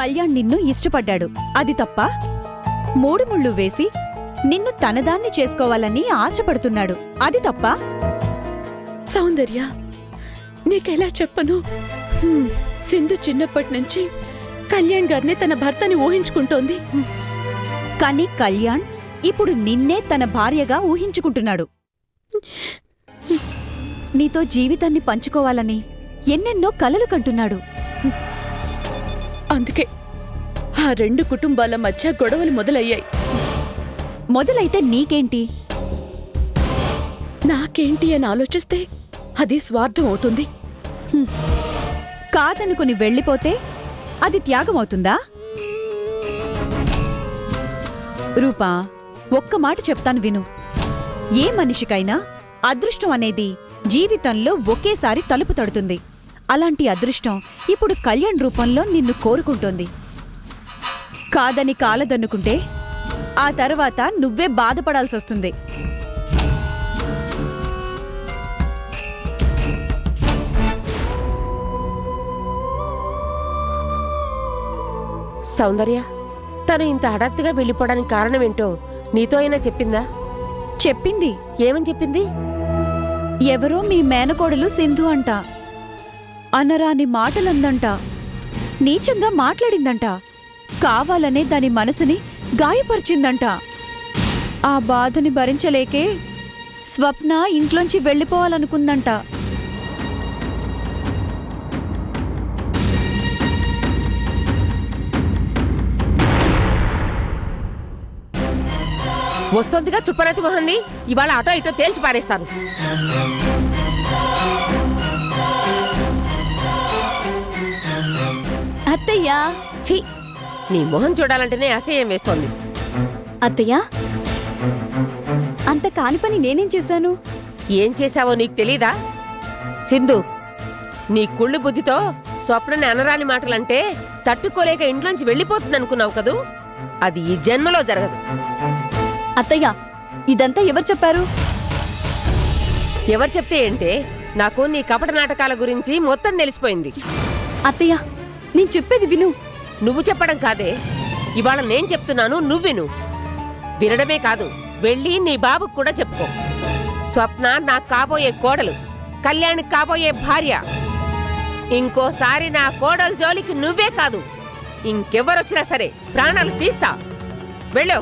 కళ్యాణ్ నిన్ను ఇష్టపడ్డాడు, అది తప్ప? మూడు ముళ్ళు వేసి నిన్ను తనదాన్ని చేసుకోవాలని ఆశపడుతున్నాడు, అది తప్ప? సౌందర్య, నీకెలా చెప్పను? సింధు చిన్నప్పటి నుంచి కళ్యాణ్ గారిని తన భర్తని ఊహించుకుంటోంది. కానీ కళ్యాణ్ ఇప్పుడు నిన్నే తన భార్యగా ఊహించుకుంటున్నాడు. నీతో జీవితాన్ని పంచుకోవాలని ఎన్నెన్నో కలలు కంటున్నాడు. అందుకే ఆ రెండు కుటుంబాల మధ్య గొడవలు మొదలయ్యాయి. మొదలైతే నీకేంటి? నాకేంటి అని ఆలోచిస్తే అది స్వార్థం అవుతుంది. కాదనుకుని వెళ్ళిపోతే అది త్యాగమవుతుందా? రూపా, ఒక్క మాట చెప్తాను విను. ఏ మనిషికైనా అదృష్టం అనేది జీవితంలో ఒకేసారి తలుపు తడుతుంది. అలాంటి అదృష్టం ఇప్పుడు కళ్యాణ్ రూపంలో నిన్ను కోరుకుంటోంది. కాదని కాలదన్నుకుంటే ఆ తర్వాత నువ్వే బాధపడాల్సొస్తుంది. సౌందర్య, తను ఇంత హఠాత్తుగా వెళ్ళిపోవడానికి కారణమేంటో నీతో అయినా చెప్పిందా? చెప్పింది. ఏమని చెప్పింది? ఎవరో మీ మేనకోడలు సింధు అంట, అనరాని మాటలందంట, నీచంగా మాట్లాడిందంట, కావాలనే దాని మనసుని గాయపరిచిందంట. ఆ బాధని భరించలేకే స్వప్న ఇంట్లోంచి వెళ్ళిపోవాలనుకుందంట. వస్తోందిగా చుప్పరతి మొహన్ని ఇవాళ అటో ఇటో తేల్చి పారేస్తాను. అత్తయ్యా, ఛీ, నీ మొహం చూడాలంటేనే అసహ్యం వేస్తోంది. అత్తయ్యా, అంత కాని పని నేనేం చేశాను? ఏం చేశావో నీకు తెలీదా? సింధు, నీ కుళ్ళు బుద్ధితో స్వప్నని అనరాని మాటలంటే తట్టుకోలేక ఇంట్లోంచి వెళ్ళిపోతుందనుకున్నావు కదూ, అది ఈ జన్మలో జరగదు. అత్తయ్యా, ఇదంతా ఎవరు చెప్పారు? ఎవరు చెప్తే ఏంటే, నాకు నీ కపట నాటకాల గురించి మొత్తం తెలిసిపోయింది. అత్తయ్యా, నేను చెప్పేది విను. నువ్వు చెప్పడం కాదే, ఇవాళ నేను చెప్తున్నాను, నువ్విను. వినడమే కాదు, వెళ్ళి నీ బాబుకు కూడా చెప్పుకో. స్వప్న నాకు కాబోయే కోడలు, కళ్యాణ్కి కాబోయే భార్య. ఇంకోసారి నా కోడలు జోలికి నువ్వే కాదు, ఇంకెవరొచ్చినా సరే ప్రాణాలు తీస్తా. వెళ్ళు.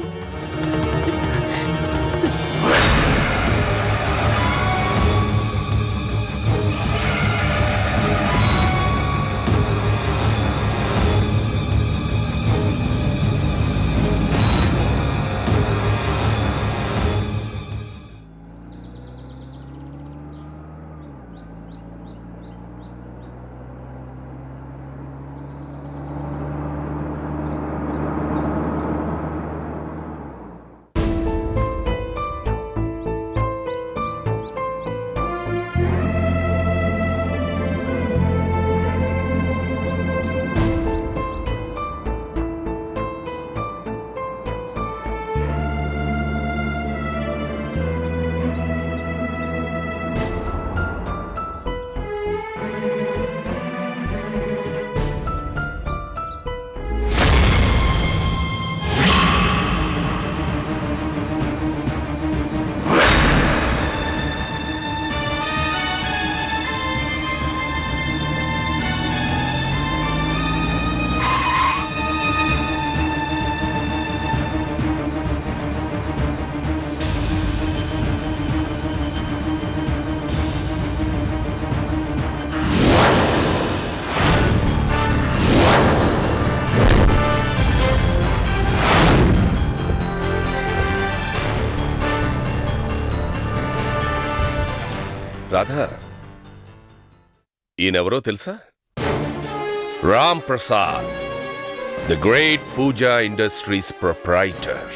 రాధా, ఈయనెవరో తెలుసా? Ram Prasad, the great Pooja industries proprietor.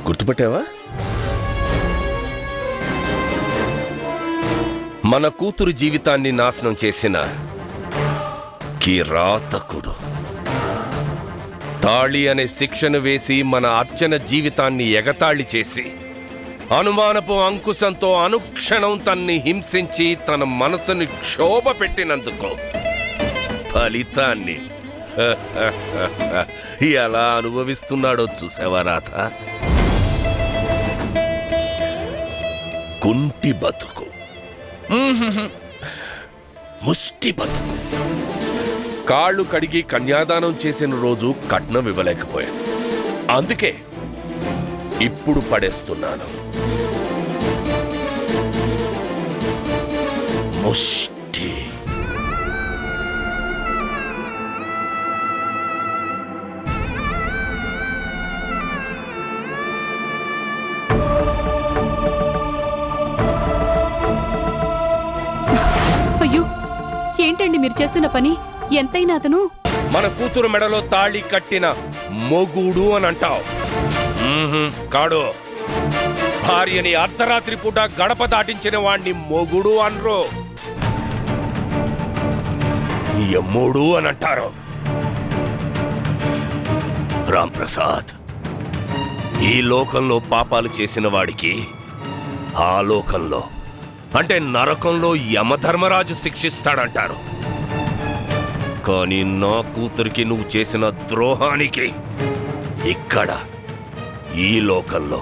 గుర్తుపట్టావా? మన కూతురు జీవితాన్ని నాశనం చేసిన కిరాతకుడు. తాళి అనే శిక్షను వేసి మన అర్చన జీవితాన్ని ఎగతాళి చేసి అనుమానపు అంకుశంతో అనుక్షణం తన్ని హింసించి తన మనసుని క్షోభ పెట్టినందుకు ఫలితాన్ని ఎలా అనుభవిస్తున్నాడో చూసావా రాధ? కుంటి బతుకు, ముష్టి బతుకు. కాళ్ళు కడిగి కన్యాదానం చేసిన రోజు కట్నం ఇవ్వలేకపోయాను, అందుకే ఇప్పుడు పడేస్తున్నాను. ముష్టి. అయ్యో, ఏంటండి మీరు చేస్తున్న పని? ఎంతైనా అతను మన కూతురు మెడలో తాళి కట్టిన మొగుడు అని అంటావు. కాడు. భార్యని అర్ధరాత్రి పూట గడప దాటించిన వాణ్ణి మొగుడు అనరు, యమ్ముడు అని అంటారు. రాంప్రసాద్, ఈ లోకంలో పాపాలు చేసిన వాడికి ఆ లోకంలో అంటే నరకంలో యమధర్మరాజు శిక్షిస్తాడంటారు. కానీ నా కూతురికి నువ్వు చేసిన ద్రోహానికి ఇక్కడ ఈ లోకంలో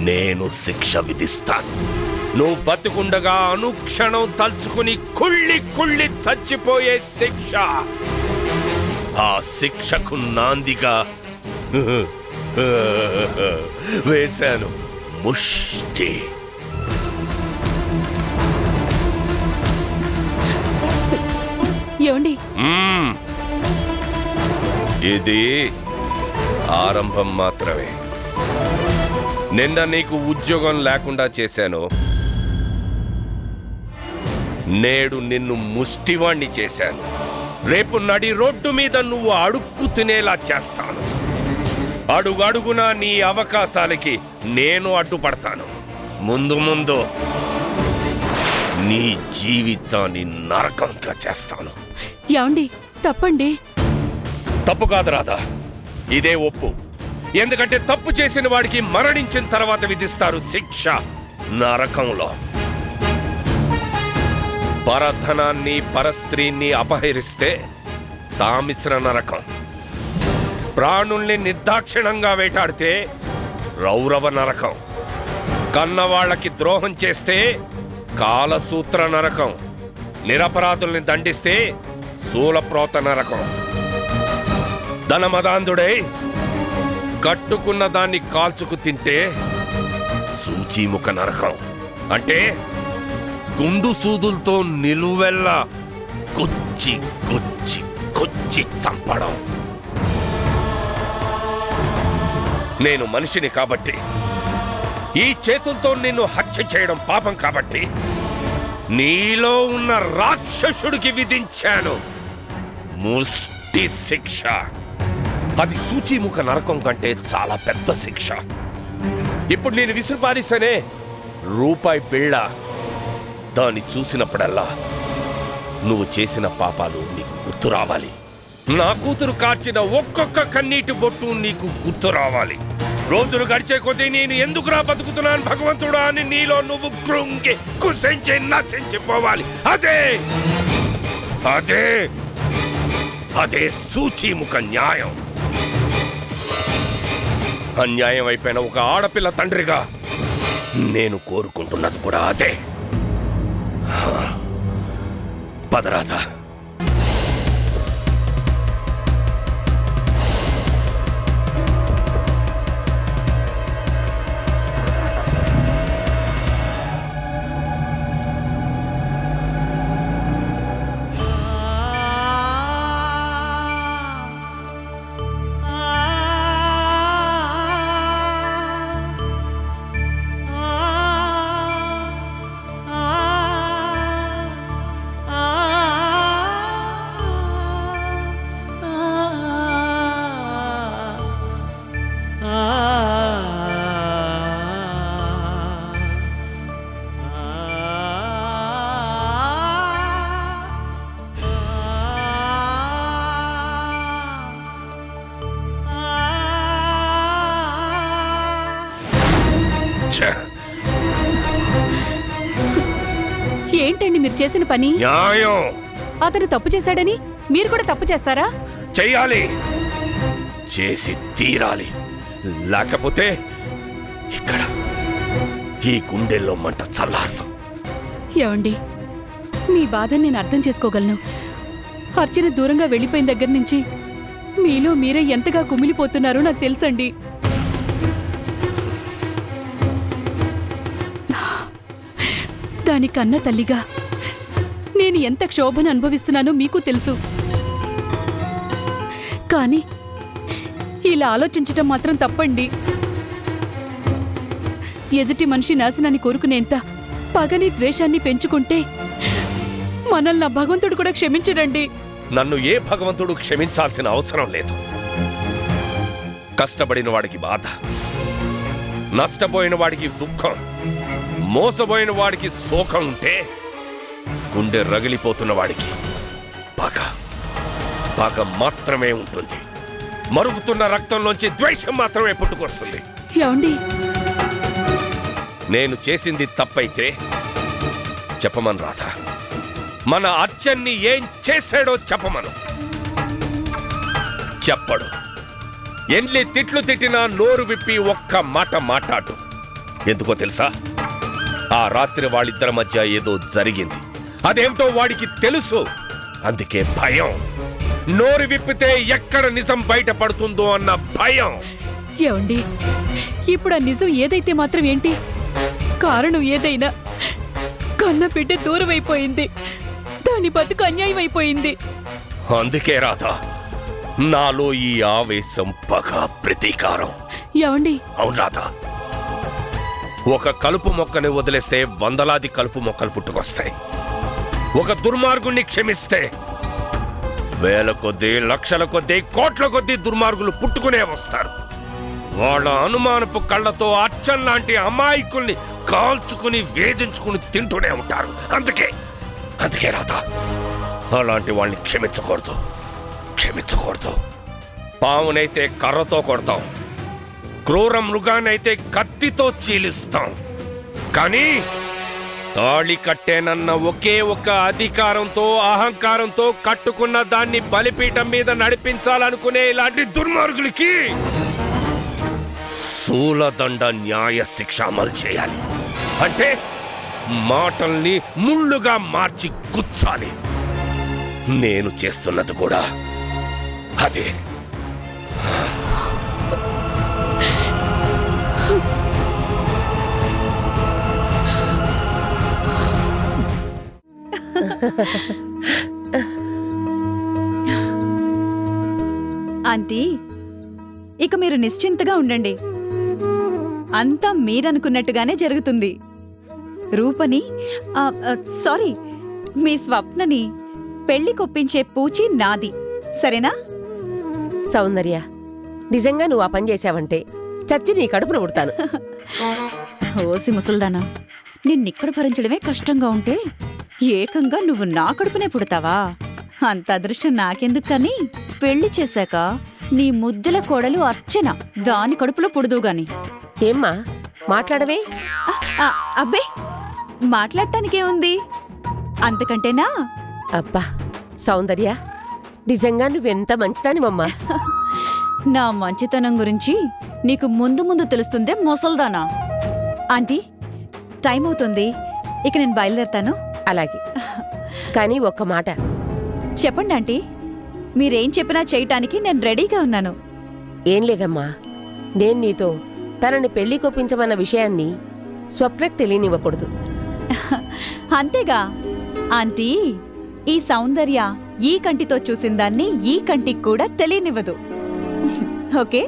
నేను శిక్ష విధిస్తాను. నువ్వు బతికుండగా అనుక్షణం తలుచుకుని కుళ్ళి కుళ్ళి చచ్చిపోయే శిక్ష. ఆ శిక్షకు నాందిగా వేశాను ముష్టి. ఏమండి? ఇది ఆరంభం మాత్రమే. నిన్న నీకు ఉద్యోగం లేకుండా చేశాను, నేడు నిన్ను ముష్టివాణ్ణి చేశాను. రేపు నడి రోడ్డు మీద నువ్వు అడుక్కు తినేలా చేస్తాను. అడుగడుగునా నీ అవకాశాలకి నేను అడ్డుపడతాను. ముందు ముందు నీ జీవితాన్ని నరకంగా చేస్తాను. ఏమండి? తప్పండి. తప్పు కాదు రాధా, ఇదే ఒప్పు. ఎందుకంటే తప్పు చేసిన వాడికి మరణించిన తర్వాత విధిస్తారు శిక్ష నరకంలో. పరధనాన్ని పరస్త్రీని అపహరిస్తే తామిశ్ర నరకం. ప్రాణుల్ని నిర్దాక్షిణంగా వేటాడితే రౌరవ నరకం. కన్నవాళ్లకి ద్రోహం చేస్తే కాలసూత్ర నరకం. నిరపరాధుల్ని దండిస్తే శూలప్రోత నరకం. ధనమదాంధుడై కట్టుకున్న దాన్ని కాల్చుకు తింటే సూచీముఖ నరకం. అంటే గుండు సూదులతో నిలువెల్లా గుచ్చి గుచ్చి గుచ్చి చంపడం. నేను మనిషిని కాబట్టి, ఈ చేతులతో నిన్ను హత్య చేయడం పాపం కాబట్టి నీలో ఉన్న రాక్షసుడికి విధించాను ముష్టి శిక్ష. అది సూచీముఖ నరకం కంటే చాలా పెద్ద శిక్ష. ఇప్పుడు నేను విసిరిపారిస్తేనే రూపాయి బిళ్ళ. దాన్ని చూసినప్పుడల్లా నువ్వు చేసిన పాపాలు నీకు గుర్తు రావాలి. నా కూతురు కార్చిన ఒక్కొక్క కన్నీటి బొట్టు నీకు గుర్తు రావాలి. రోజులు గడిచే కొద్దీ నేను ఎందుకురా బతుకుతున్నాను భగవంతుడా అని నీలో నువ్వు కృంగి కుసించి నశించిపోవాలి. అదే అదే అదే సూచీముఖ న్యాయం. అన్యాయం అయిపోయిన ఒక ఆడపిల్ల తండ్రిగా నేను కోరుకుంటున్నది కూడా అదే. పదరాధా. ఏంటండి మీరు చేసిన పని? న్యాయం. అతను తప్పు చేశాడని మీరు కూడా తప్పు చేస్తారా? చెయ్యాలి, చేసి తీరాలి. లేకపోతే ఇక్కడ ఈ గుండెల్లో మంట చల్లారదు. ఏవండి, మీ బాధని నేను అర్థం చేసుకోగలను. అర్చన దూరంగా వెళ్ళిపోయిన దగ్గర నుంచి మీలో మీరే ఎంతగా కుమిలిపోతున్నారో నాకు తెలుసండి. దానికన్నా తల్లిగా నేను ఎంత క్షోభను అనుభవిస్తున్నానో మీకు తెలుసు. కానీ ఇలా ఆలోచించటం మాత్రం తప్పండి. ఎదుటి మనిషి నాశనాన్ని కోరుకునేంత పగని ద్వేషాన్ని పెంచుకుంటే మనల్ని ఆ భగవంతుడు కూడా క్షమించడండి. నన్ను ఏ భగవంతుడు క్షమించాల్సిన అవసరం లేదు. కష్టపడిన వాడికి బాధ, నష్టపోయిన వాడికి దుఃఖం, మోసపోయిన వాడికి శోకం ఉంటే గుండె రగిలిపోతున్న వాడికి పగ మాత్రమే ఉంటుంది. మరుగుతున్న రక్తంలోంచి ద్వేషం మాత్రమే పుట్టుకొస్తుంది. ఏమండి, నేను చేసింది తప్పైతే చెప్పమను రాధా. మన అర్చన్ని ఏం చేశాడో చెప్పమను. చెప్పడు. ఎన్ని తిట్లు తిట్టినా నోరు విప్పి ఒక్క మాట మాట్లాడు. ఎందుకో తెలుసా? ఆ రాత్రి వాళ్ళిద్దరి మధ్య ఏదో జరిగింది. అదేమిటో వాడికి తెలుసు. అందుకే భయం. నోరు విప్పితే ఎక్కడ నిజం బయటపడుతుందో అన్న భయం. ఏమండి, ఇప్పుడు ఆ నిజం ఏదైతే మాత్రం ఏంటి? కారణం ఏదైనా కన్న బిడ్డ దూరం అయిపోయింది. దాని బతుకు అన్యాయం అయిపోయింది. అందుకే రాధా, నాలో ఈ ఆవేశం, పగ, ప్రతీకారం. ఏమండి, అవును రాధా, ఒక కలుపు మొక్కని వదిలేస్తే వందలాది కలుపు మొక్కలు పుట్టుకొస్తాయి. ఒక దుర్మార్గుణ్ణి క్షమిస్తే వేల కొద్దీ, లక్షల కొద్దీ, కోట్ల కొద్దీ దుర్మార్గులు పుట్టుకునే వస్తారు. వాళ్ళ అనుమానపు కళ్ళతో అర్చన్ లాంటి అమాయకుల్ని కాల్చుకుని వేధించుకుని తింటూనే ఉంటారు. అందుకే రాధా, అలాంటి వాళ్ళని క్షమించకూడదు. పావునైతే కర్రతో కొడతాం, క్రూర మృగానైతే కత్తితో చీలిస్తాం. కానీ తాళి కట్టేనన్న ఒకే ఒక అధికారంతో, అహంకారంతో కట్టుకున్న దాన్ని బలిపీఠం మీద నడిపించాలనుకునే ఇలాంటి దుర్మార్గులకి శూలదండ న్యాయ శిక్ష అమలు చేయాలి. అంటే మాటల్ని ముళ్ళుగా మార్చి గుచ్చాలి. నేను చేస్తున్నది కూడా అదే. ఆంటీ, ఇక మీరు నిశ్చింతగా ఉండండి. అంతా మీరనుకున్నట్టుగానే జరుగుతుంది. రూపని సారీ, మీ స్వప్నని పెళ్లి కొప్పించే పూచి నాది, సరేనా? సౌందర్య, నిజంగా నువ్వు ఆ పని చేశావంటే చచ్చి నీ కడుపున పుడతాను. ఓసి ముసల్దానా, నిన్నిక్కడ భరించడమే కష్టంగా ఉంటే ఏకంగా నువ్వు నా కడుపునే పుడతావా? అంత అదృష్టం నాకెందుకు కానీ, పెళ్లి చేశాక నీ ముద్దుల కోడలు అర్చన దాని కడుపులో పుడుదు గాని. ఏమ్మా మాట్లాడవే? అబ్బే, మాట్లాడటానికేముంది, అంతకంటేనా? అబ్బా సౌందర్య, నిజంగా నువ్వెంత మంచిదానివమ్మా. నా మంచితనం గురించి నీకు ముందు తెలుస్తుందే ముసల్దానా. ఆంటీ, టైం అవుతుంది, ఇక నేను బయలుదేరతాను. అలాగే, కానీ ఒక్క మాట. చెప్పండి ఆంటీ, మీరేం చెప్పినా చేయటానికి నేను రెడీగా ఉన్నాను. ఏం లేదమ్మా, నేను నీతో తనని పెళ్లి కొప్పించమన్న విషయాన్ని స్వప్నకు తెలియనివ్వకూడదు. అంతేగా ఆంటీ, ఈ సౌందర్య ఈ కంటితో చూసిన దాన్ని ఈ కంటికి కూడా తెలియనివ్వదు. ఓకే?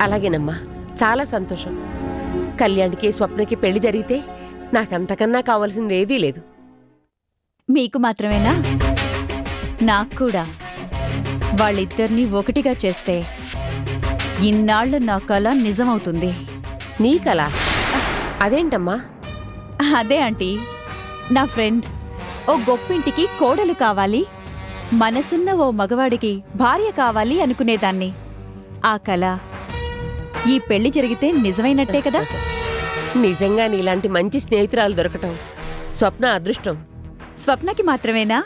అలాగేనమ్మా, చాలా సంతోషం. కళ్యాణ్కి స్వప్నకి పెళ్లి జరిగితే నాకంతకన్నా కావాల్సిందేదీ లేదు. మీకు మాత్రమేనా? నాకు కూడా. వాళ్ళిద్దరినీ ఒకటిగా చేస్తే ఇన్నాళ్లు నా కల నిజమవుతుంది. నీ కల? అదేంటమ్మా? అదే ఆంటీ, నా ఫ్రెండ్ ఓ గొప్పింటికి కోడలు కావాలి, మనసున్న ఓ మగవాడికి భార్య కావాలి అనుకునేదాన్ని. ఆ కల ఈ పెళ్లి జరిగితే నిజమైనట్టే కదా? నిజంగా నీలాంటి మంచి స్నేహితురాలు దొరకటం స్వప్న అదృష్టం. స్వప్నకి మాత్రమేనా?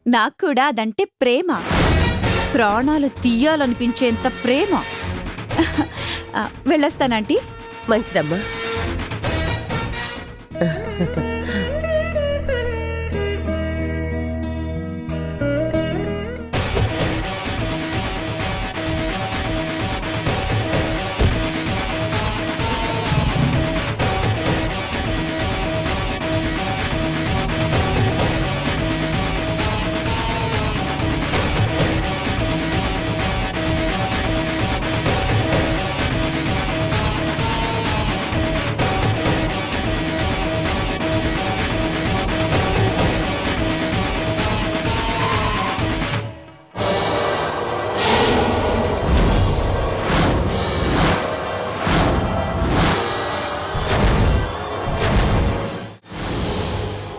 నాకు కూడా అదంటే ప్రేమ. ప్రాణాలు తీయాలనిపించేంత ప్రేమ. వెళ్ళొస్తానంటీ. మంచిదమ్మా.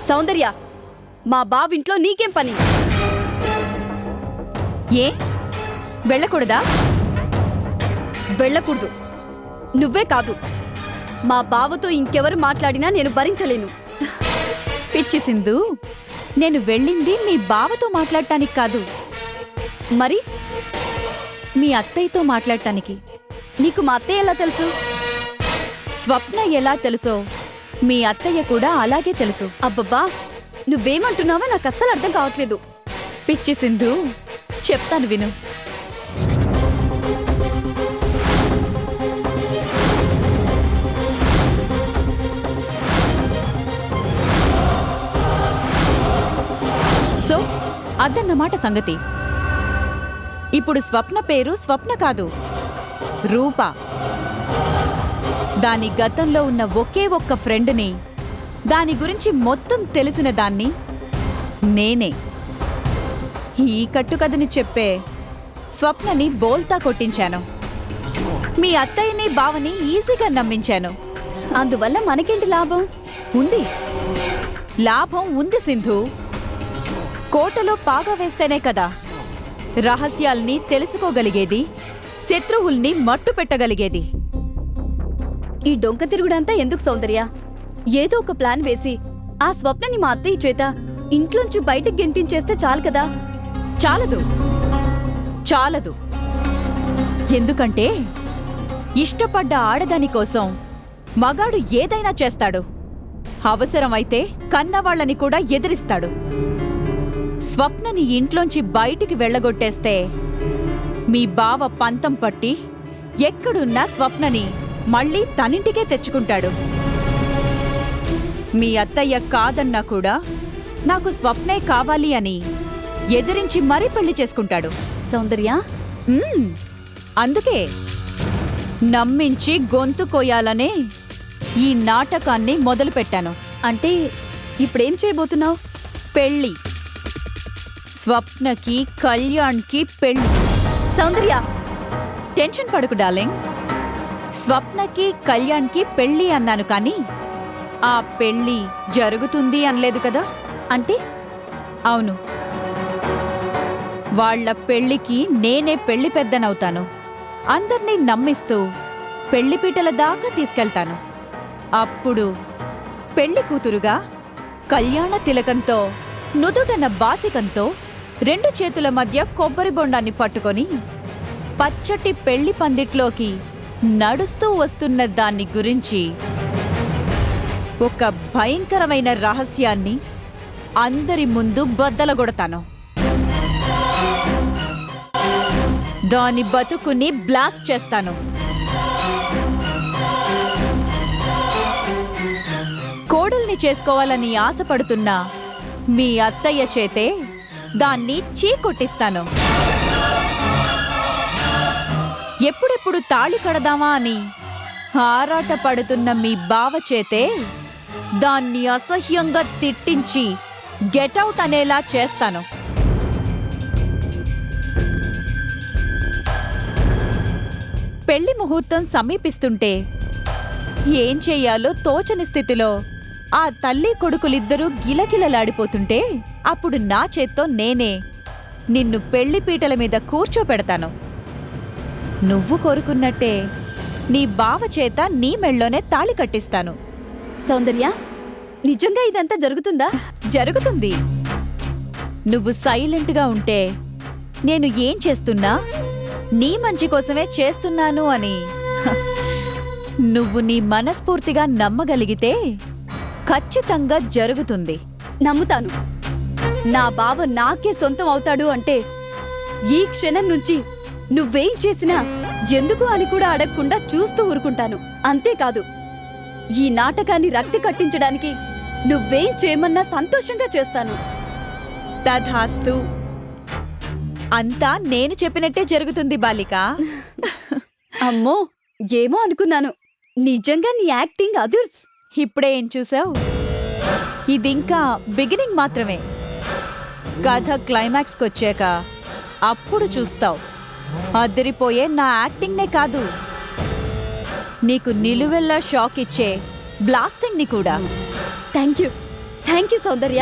సౌందర్య, మా బావింట్లో నీకేం పని? ఏ వెళ్ళకూడదా? వెళ్ళకూడదు. నువ్వే కాదు, మా బావతో ఇంకెవరు మాట్లాడినా నేను భరించలేను. పిచ్చి సింధు, నేను వెళ్ళింది మీ బావతో మాట్లాడటానికి కాదు, మరి మీ అత్తయ్యతో మాట్లాడటానికి. నీకు మా అత్తయ్య ఎలా తెలుసు? స్వప్న ఎలా తెలుసో మీ అత్తయ్య కూడా అలాగే తెలుసు. అబ్బబ్బా, నువ్వేమంటున్నావో నాకు అస్సలు అర్థం కావట్లేదు. పిచ్చి సింధు, చెప్తాను విను. సో అదన్నమాట సంగతి. ఇప్పుడు స్వప్న పేరు స్వప్న కాదు, రూప. దాని గతంలో ఉన్న ఒకే ఒక్క ఫ్రెండ్ని, దాని గురించి మొత్తం తెలిసిన దాన్ని నేనే. ఈ కట్టుకథని చెప్పే స్వప్నని బోల్తా కొట్టించాను. మీ అత్తయ్యని బావని ఈజీగా నమ్మించాను. అందువల్ల మనకేంటి లాభం? ఉంది, లాభం ఉంది సింధు. కోటలో పాగా వేస్తేనే కదా రహస్యాల్ని తెలుసుకోగలిగేది, శత్రువుల్ని మట్టు పెట్టగలిగేది. ఈ డొంక తిరుగుడంతా ఎందుకు సౌందర్య? ఏదో ఒక ప్లాన్ వేసి ఆ స్వప్నని మా అత్తయ్య చేత ఇంట్లోంచి బయటికి గెంటించేస్తే చాలు కదా. చాలదు, చాలదు. ఎందుకంటే ఇష్టపడ్డ ఆడదాని కోసం మగాడు ఏదైనా చేస్తాడు. అవసరమైతే కన్నవాళ్లని కూడా ఎదిరిస్తాడు. స్వప్నని ఇంట్లోంచి బయటికి వెళ్ళగొట్టేస్తే మీ బావ పంతం పట్టి ఎక్కడున్నా స్వప్నని మళ్ళీ తనింటికే తెచ్చుకుంటాడు. మీ అత్తయ్య కాదన్నా కూడా నాకు స్వప్నే కావాలి అని ఎదిరించి మరీ పెళ్లి చేసుకుంటాడు. సౌందర్య, అందుకే నమ్మించి గొంతు కోయాలనే ఈ నాటకాన్ని మొదలుపెట్టాను. అంటే ఇప్పుడేం చేయబోతున్నావు? పెళ్ళి. స్వప్నకి కళ్యాణ్కి పెళ్ళి. సౌందర్య, టెన్షన్ పడకు డార్లింగ్. స్వప్నకి కళ్యాణ్కి పెళ్ళి అన్నాను కానీ ఆ పెళ్ళి జరుగుతుంది అనలేదు కదా. అంటే అవును, వాళ్ల పెళ్లికి నేనే పెళ్లి పెద్దనవుతాను. అందర్నీ నమ్మిస్తూ పెళ్లిపీటల దాకా తీసుకెళ్తాను. అప్పుడు పెళ్లి కూతురుగా కళ్యాణ తిలకంతో, నుదుటన బాసికంతో, 2 చేతుల మధ్య కొబ్బరి బొండాన్ని పట్టుకొని పచ్చటి పెళ్లి పందిట్లోకి నడుస్తూ వస్తున్న దాన్ని గురించి ఒక భయంకరమైన రహస్యాన్ని అందరి ముందు బద్దలగొడతాను. దాని బతుకుని బ్లాస్ట్ చేస్తాను. కోడల్ని చేసుకోవాలని ఆశపడుతున్న మీ అత్తయ్య చేతే దాన్ని చీకొట్టిస్తాను. ఎప్పుడెప్పుడు తాళి కడదామా అని ఆరాట పడుతున్న మీ బావ చేతే దాన్ని అసహ్యంగా తిట్టించి గెటౌట్ అనేలా చేస్తాను. పెళ్లి ముహూర్తం సమీపిస్తుంటే ఏం చెయ్యాలో తోచని స్థితిలో ఆ తల్లి కొడుకులిద్దరూ గిలగిలలాడిపోతుంటే అప్పుడు నా చేత్తో నేనే నిన్ను పెళ్లి పీటల మీద కూర్చోపెడతాను. నువ్వు కోరుకున్నట్టే నీ బావ చేత నీ మెళ్ళోనే తాళి కట్టిస్తాను. సౌందర్య, నిజంగా ఇదంతా జరుగుతుందా? జరుగుతుంది. నువ్వు సైలెంట్గా ఉంటే నేను ఏం చేస్తున్నా నీ మంచి కోసమే చేస్తున్నాను అని హ, నువ్వు నీ మనస్ఫూర్తిగా నమ్మగలిగితే ఖచ్చితంగా జరుగుతుంది. నమ్ముతాను. నా బావ నాకే సొంతం అవుతాడు అంటే ఈ క్షణం నుంచి నువ్వేం చేసినా ఎందుకు అని కూడా అడగకుండా చూస్తూ ఊరుకుంటాను. అంతేకాదు, ఈ నాటకాన్ని రక్తి కట్టించడానికి నువ్వేం చేయమన్నా సంతోషంగా చేస్తాను. తథాస్తు. అంతా నేను చెప్పినట్టే జరుగుతుంది బాలిక. అమ్మో, ఏమో అనుకున్నాను. నిజంగా నీ యాక్టింగ్ అదుర్స్. ఇప్పుడే ఏం చూసావు? ఇదింకా బిగినింగ్ మాత్రమే. కథ క్లైమాక్స్కి వచ్చాక అప్పుడు చూస్తావు. అదిరిపోయే నా యాక్టింగ్నే కాదు, నీకు నిలువెల్లా షాక్ ఇచ్చే బ్లాస్టింగ్ని కూడా. Thank you Soundarya.